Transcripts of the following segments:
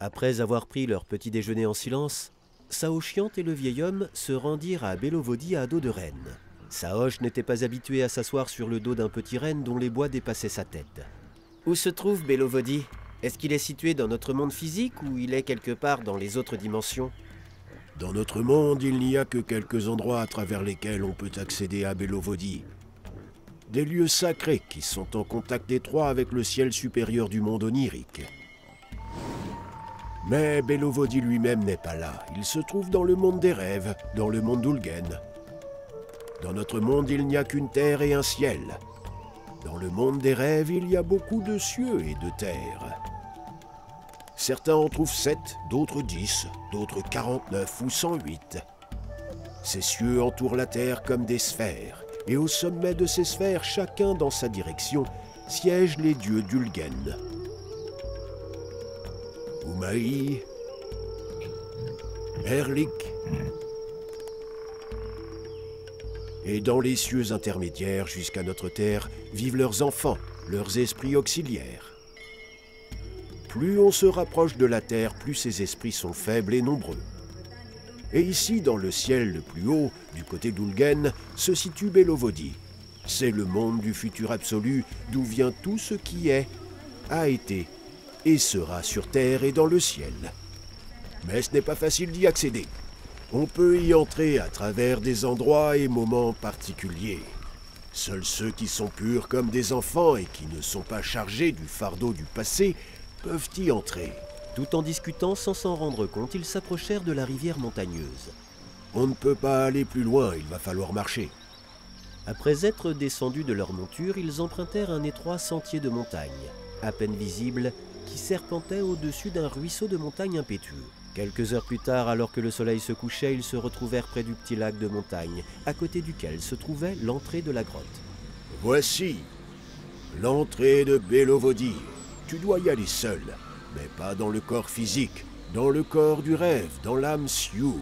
Après avoir pris leur petit déjeuner en silence, Saoshyant et le vieil homme se rendirent à Bélovodi à dos de renne. Saosh n'était pas habitué à s'asseoir sur le dos d'un petit renne dont les bois dépassaient sa tête. « Où se trouve Bélovodi? Est-ce qu'il est situé dans notre monde physique ou il est quelque part dans les autres dimensions ?» Dans notre monde, il n'y a que quelques endroits à travers lesquels on peut accéder à Bélovodi. Des lieux sacrés qui sont en contact étroit avec le ciel supérieur du monde onirique. Mais Bélovodi lui-même n'est pas là. Il se trouve dans le monde des rêves, dans le monde d'Ulgen. Dans notre monde, il n'y a qu'une terre et un ciel. Dans le monde des rêves, il y a beaucoup de cieux et de terres. Certains en trouvent 7, d'autres 10, d'autres 49 ou 108. Ces cieux entourent la terre comme des sphères, et au sommet de ces sphères, chacun dans sa direction, siègent les dieux d'Ulgen. Umaï, Erlik, et dans les cieux intermédiaires jusqu'à notre terre vivent leurs enfants, leurs esprits auxiliaires. Plus on se rapproche de la terre, plus ces esprits sont faibles et nombreux. Et ici, dans le ciel le plus haut, du côté d'Ulgen, se situe Bélovodi. C'est le monde du futur absolu, d'où vient tout ce qui est, a été, et sera sur terre et dans le ciel. Mais ce n'est pas facile d'y accéder. On peut y entrer à travers des endroits et moments particuliers. Seuls ceux qui sont purs comme des enfants et qui ne sont pas chargés du fardeau du passé peuvent y entrer. Tout en discutant sans s'en rendre compte, ils s'approchèrent de la rivière montagneuse. On ne peut pas aller plus loin, il va falloir marcher. Après être descendus de leur monture, ils empruntèrent un étroit sentier de montagne, à peine visible, qui serpentait au-dessus d'un ruisseau de montagne impétueux. Quelques heures plus tard, alors que le soleil se couchait, ils se retrouvèrent près du petit lac de montagne, à côté duquel se trouvait l'entrée de la grotte. Voici l'entrée de Bélovodi. Tu dois y aller seul, mais pas dans le corps physique, dans le corps du rêve, dans l'âme Siur.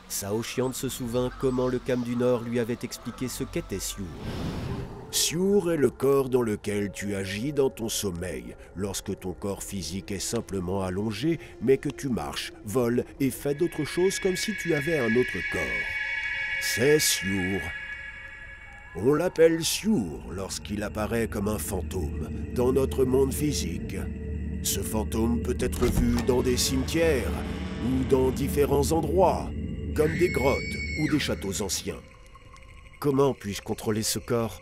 Saoshyant se souvint comment le Kham du Nord lui avait expliqué ce qu'était Siur. Siur est le corps dans lequel tu agis dans ton sommeil, lorsque ton corps physique est simplement allongé, mais que tu marches, voles et fais d'autres choses comme si tu avais un autre corps. C'est Siur. On l'appelle Siur lorsqu'il apparaît comme un fantôme dans notre monde physique. Ce fantôme peut être vu dans des cimetières ou dans différents endroits, comme des grottes ou des châteaux anciens. Comment puis-je contrôler ce corps ?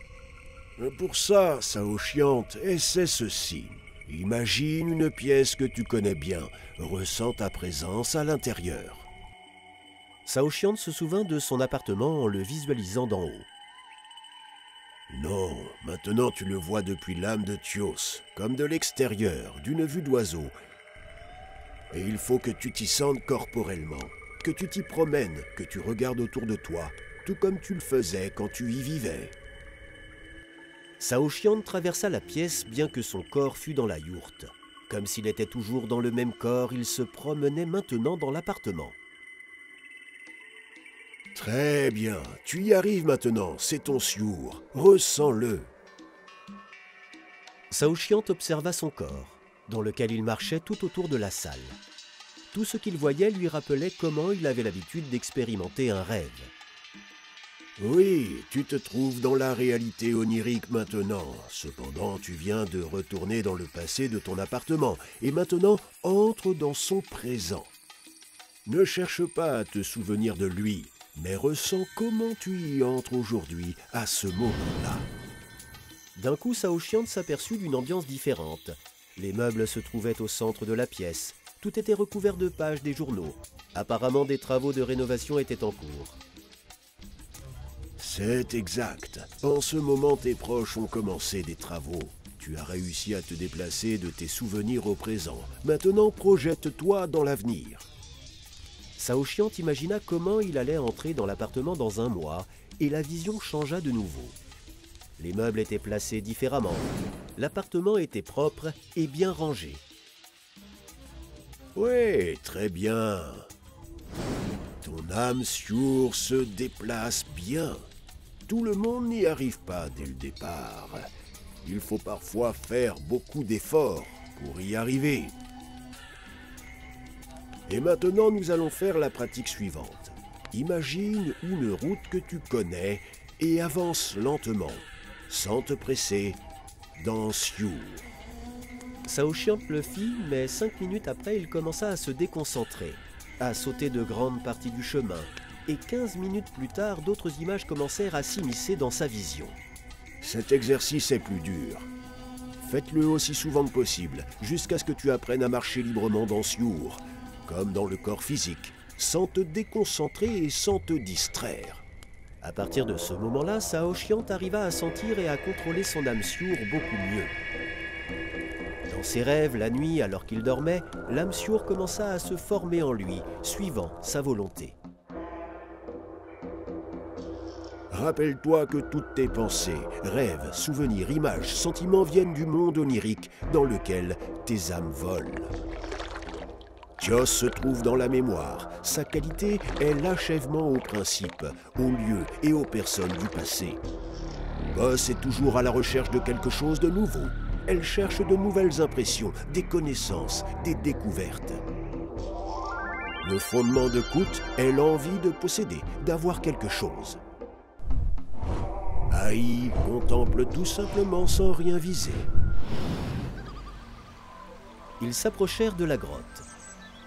Pour ça, Saoshyant, essaie ceci. Imagine une pièce que tu connais bien, ressens ta présence à l'intérieur. Saoshyant se souvint de son appartement en le visualisant d'en haut. Non, maintenant tu le vois depuis l'âme de Thios, comme de l'extérieur, d'une vue d'oiseau. Et il faut que tu t'y sentes corporellement, que tu t'y promènes, que tu regardes autour de toi, tout comme tu le faisais quand tu y vivais. Saoshyant traversa la pièce bien que son corps fût dans la yourte. Comme s'il était toujours dans le même corps, il se promenait maintenant dans l'appartement. Très bien, tu y arrives maintenant, c'est ton Siur, ressens-le. Saoshyant observa son corps, dans lequel il marchait tout autour de la salle. Tout ce qu'il voyait lui rappelait comment il avait l'habitude d'expérimenter un rêve. Oui, tu te trouves dans la réalité onirique maintenant. Cependant, tu viens de retourner dans le passé de ton appartement et maintenant entre dans son présent. Ne cherche pas à te souvenir de lui, mais ressens comment tu y entres aujourd'hui, à ce moment-là. D'un coup, Saoshyant s'aperçut d'une ambiance différente. Les meubles se trouvaient au centre de la pièce. Tout était recouvert de pages des journaux. Apparemment, des travaux de rénovation étaient en cours. C'est exact. En ce moment, tes proches ont commencé des travaux. Tu as réussi à te déplacer de tes souvenirs au présent. Maintenant, projette-toi dans l'avenir. Saoshyant imagina comment il allait entrer dans l'appartement dans un mois, et la vision changea de nouveau. Les meubles étaient placés différemment. L'appartement était propre et bien rangé. Oui, très bien. Ton âme Siur se déplace bien. Tout le monde n'y arrive pas dès le départ. Il faut parfois faire beaucoup d'efforts pour y arriver. Et maintenant, nous allons faire la pratique suivante. Imagine une route que tu connais et avance lentement, sans te presser, dans Siour. Saoshyant le fit, mais 5 minutes après, il commença à se déconcentrer, à sauter de grandes parties du chemin, et 15 minutes plus tard, d'autres images commencèrent à s'immiscer dans sa vision. Cet exercice est plus dur. Faites-le aussi souvent que possible, jusqu'à ce que tu apprennes à marcher librement dans Siour, comme dans le corps physique, sans te déconcentrer et sans te distraire. À partir de ce moment-là, Saoshyant arriva à sentir et à contrôler son âme Siour beaucoup mieux. Dans ses rêves, la nuit, alors qu'il dormait, l'âme Siour commença à se former en lui, suivant sa volonté. Rappelle-toi que toutes tes pensées, rêves, souvenirs, images, sentiments viennent du monde onirique dans lequel tes âmes volent. Tios se trouve dans la mémoire. Sa qualité est l'achèvement aux principes, aux lieux et aux personnes du passé. Boss est toujours à la recherche de quelque chose de nouveau. Elle cherche de nouvelles impressions, des connaissances, des découvertes. Le fondement de Kut est l'envie de posséder, d'avoir quelque chose. Aïe contemple tout simplement sans rien viser. Ils s'approchèrent de la grotte.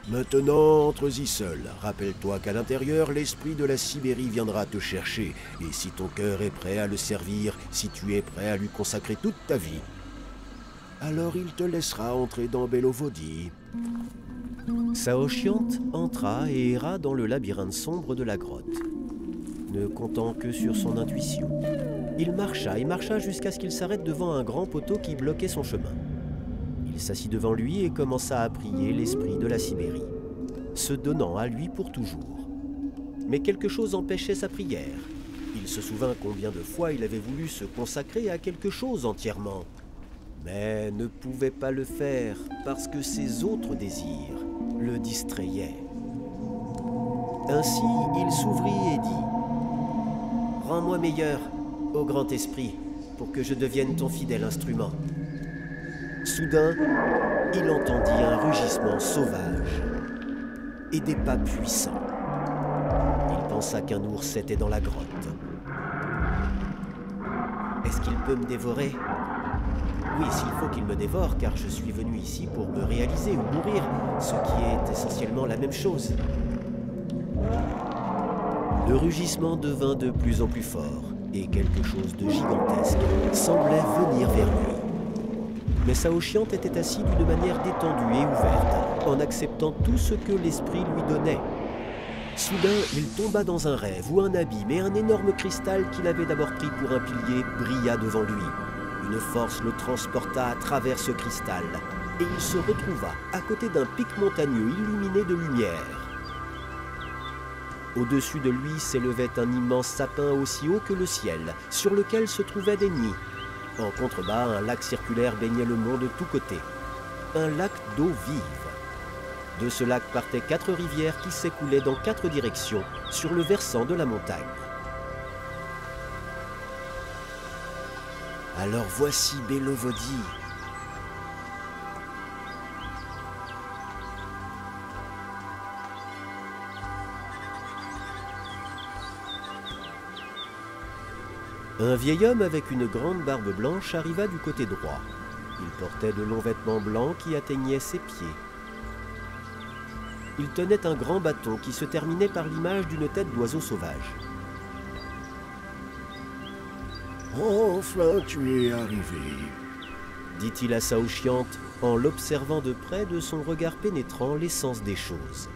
Maintenant, entre-y seul. Rappelle-toi qu'à l'intérieur, l'esprit de la Sibérie viendra te chercher. Et si ton cœur est prêt à le servir, si tu es prêt à lui consacrer toute ta vie, alors il te laissera entrer dans Bélovodi. Saoshyant entra et erra dans le labyrinthe sombre de la grotte, ne comptant que sur son intuition. Il marcha et marcha jusqu'à ce qu'il s'arrête devant un grand poteau qui bloquait son chemin. Il s'assit devant lui et commença à prier l'esprit de la Sibérie, se donnant à lui pour toujours. Mais quelque chose empêchait sa prière. Il se souvint combien de fois il avait voulu se consacrer à quelque chose entièrement, mais ne pouvait pas le faire parce que ses autres désirs le distrayaient. Ainsi, il s'ouvrit et dit « Rends-moi meilleur, ô grand esprit, pour que je devienne ton fidèle instrument. » Soudain, il entendit un rugissement sauvage et des pas puissants. Il pensa qu'un ours était dans la grotte. « Est-ce qu'il peut me dévorer ? Oui, s'il faut qu'il me dévore, car je suis venu ici pour me réaliser ou mourir, ce qui est essentiellement la même chose. » Le rugissement devint de plus en plus fort, et quelque chose de gigantesque semblait venir vers lui. Mais Saoshyant était assis d'une manière détendue et ouverte, en acceptant tout ce que l'esprit lui donnait. Soudain, il tomba dans un rêve où un abîme et un énorme cristal qu'il avait d'abord pris pour un pilier brilla devant lui. Une force le transporta à travers ce cristal, et il se retrouva à côté d'un pic montagneux illuminé de lumière. Au-dessus de lui s'élevait un immense sapin aussi haut que le ciel, sur lequel se trouvaient des nids. En contrebas, un lac circulaire baignait le monde de tous côtés. Un lac d'eau vive. De ce lac partaient 4 rivières qui s'écoulaient dans 4 directions sur le versant de la montagne. Alors voici Bélovodi. Un vieil homme avec une grande barbe blanche arriva du côté droit. Il portait de longs vêtements blancs qui atteignaient ses pieds. Il tenait un grand bâton qui se terminait par l'image d'une tête d'oiseau sauvage. « Enfin, tu es arrivé !» dit-il à Saoshyant en l'observant de près de son regard pénétrant l'essence des choses.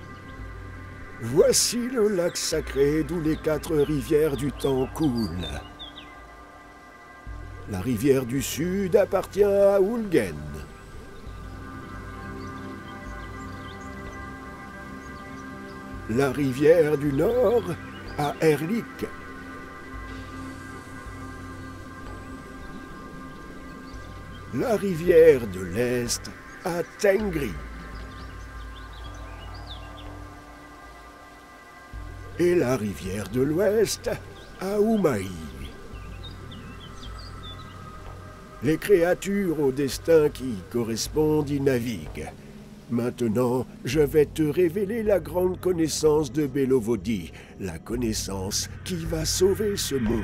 « Voici le lac sacré d'où les 4 rivières du temps coulent. La rivière du Sud appartient à Ulgen. La rivière du Nord à Erlik. La rivière de l'Est à Tengri. Et la rivière de l'Ouest à Umaï. Les créatures au destin qui correspondent y naviguent. Maintenant, je vais te révéler la grande connaissance de Bélovodi, la connaissance qui va sauver ce monde.